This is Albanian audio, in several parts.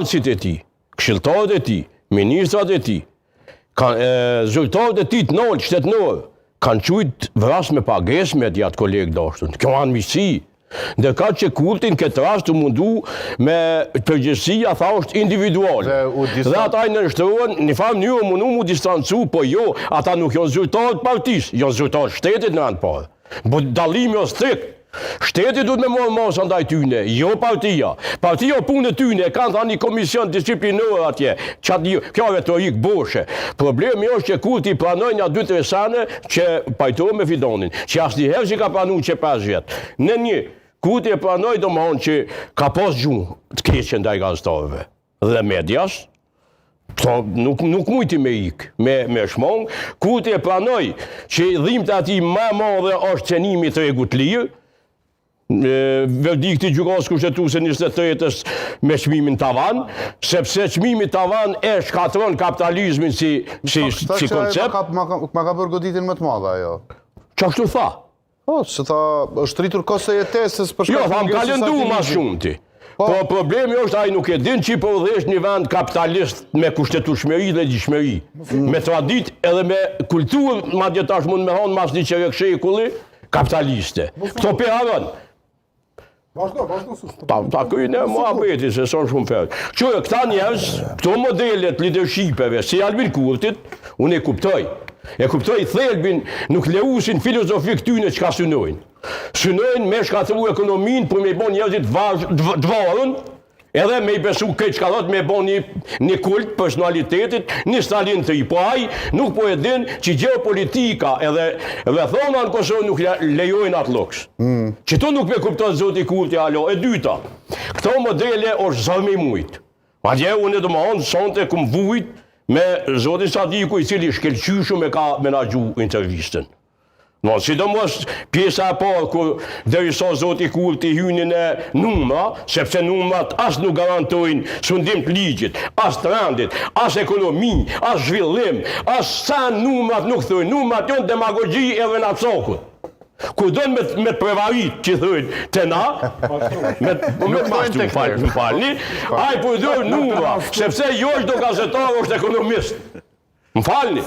e tij, këshilltarët e tij, ministrat e tij, zyrtarët e tij të nol, shtetënorë, kanë qujt vras me pagesë me atë kolegë dashtun. Kjo anë miqësi. Ndërka që kultin këtë rast të mundu me përgjësia thasht individual. Dhe ata i nështëruan, një farë mënyrë mundu mu distancu, po jo, ata nuk janë zyrtarët partisë, janë zyrtarët shtetit në anë parë. Po dalimi o strikt. Shteti duhet me morë mosë ndaj tyne, jo partia. Partia o punë tyne, e kanë një komision disciplinore atje. Kjo retorik boshe. Problemi është që kulti pranoj një 2-3 sene që pajtojnë me fidonin. Që asë njëherë që ka pranu që 5 vjetë. Në një, kulti e pranoj do më honë që ka pos gjumë të keqen ndaj gazetarëve. Dhe medias, nuk mujti me ikë, me shmongë. Kulti e pranoj që dhimbët ati ma madhe është cenimi të regut lirë, verdikti gjykatës kushtetuese 23-ës me çmimin tavan, sepse çmimi tavan e shkatron kapitalizmin si koncept. Ma ka bërë goditin më të madhe ajo. Çashtu tha. Po, se tha, është rritur kosto e jetesës për shkak të mungesës. Jo, ka lëndu ma shumë ti. Po problemi është ai nuk e din që po udhëhesh një vend kapitalist me kushtetueshmëri dhe gjishmëri, me traditë edhe me kulturë, madje tash mund me thonë mas një çerek shekulli kapitaliste. Kto pe haron. Ta kujnë e mua beti, se son shumë ferë. Qërë, këta njerës, këto modelet leadershipeve, si Albin Kurtit, unë e kuptoj. E kuptoj thelbin, nuk leusin filozofi këtyne që ka synojnë. Synojnë me shkatru ekonomin për me i bon njerëzit dvarën, edhe me i besu këtë që ka dhët me bon një kult personalitetit, një Stalin të i. Po aj nuk po e din që geopolitika edhe thona në Kosovë nuk lejojnë atë loks. Që to nuk me kuptot zoti kulti alo. E dyta, këto modele është zërmi mujtë. Ma dje unë e do më honë sonte këm vujt me zoti Sadiku i cili shkelqyshu me na gju intervistën. Sidomos pjesa e parë kur derisa zoti kulti hynin e numra, sepse numrat as nuk garantojnë sundim të ligjit, as të rendit, as ekonomi, as zhvillim, as sa numrat nuk thojnë, numrat janë demagogji edhe na cokut. Kur dojnë me të prevarit që thojnë të na, me mashtu më falni, aj për dojnë numra, sepse jo është do gazetar është ekonomist. Më falni.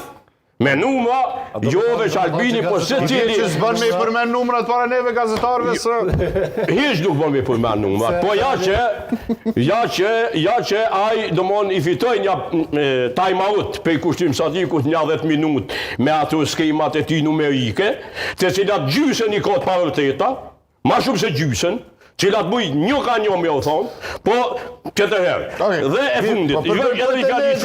Me numra, jo veç Albini, po se cili... Që s'bën me i përmen numrat para neve gazetarve së... Hiq nuk bën me i përmen numrat, po ja që aj do mon i fitoj një time out për i kushtim Sadikut një 10 minut me ato skemat e ti numerike, të cilat gjysën i kotë parëteta, ma shumë se gjysën, cilat buj një ka një me o thonë, po këtë herë. Dhe e fundit, edhe i fjali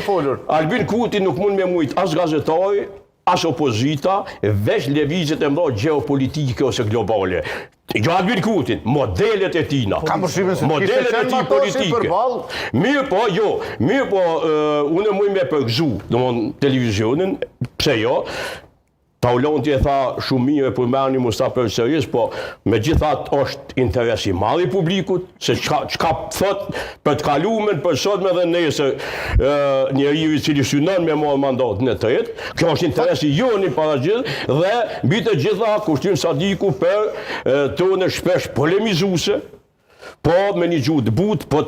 fundit. Albin Kurti nuk mund me mujt as gazetari, as opozita, veç levizit e mdo geopolitike ose globale. Jo Albin Kurti, modelet e tina. Modelet e ti politike. Mirë po, unë muj me përgzu, do mon televizionin, pse jo, Paulonti e tha shumë mirë për mërni Mustafa Përsëris, po me gjithat është interesi madh i publikut, se qka thot për të kalumen, për sotme dhe nesër njeri i cili synon me morë mandatin e tretë, kjo është interesi joni para gjithë, dhe mbi të gjitha Kushtim Sadiku për tonë shpesh polemizuse, po me një gjuhë të butë, po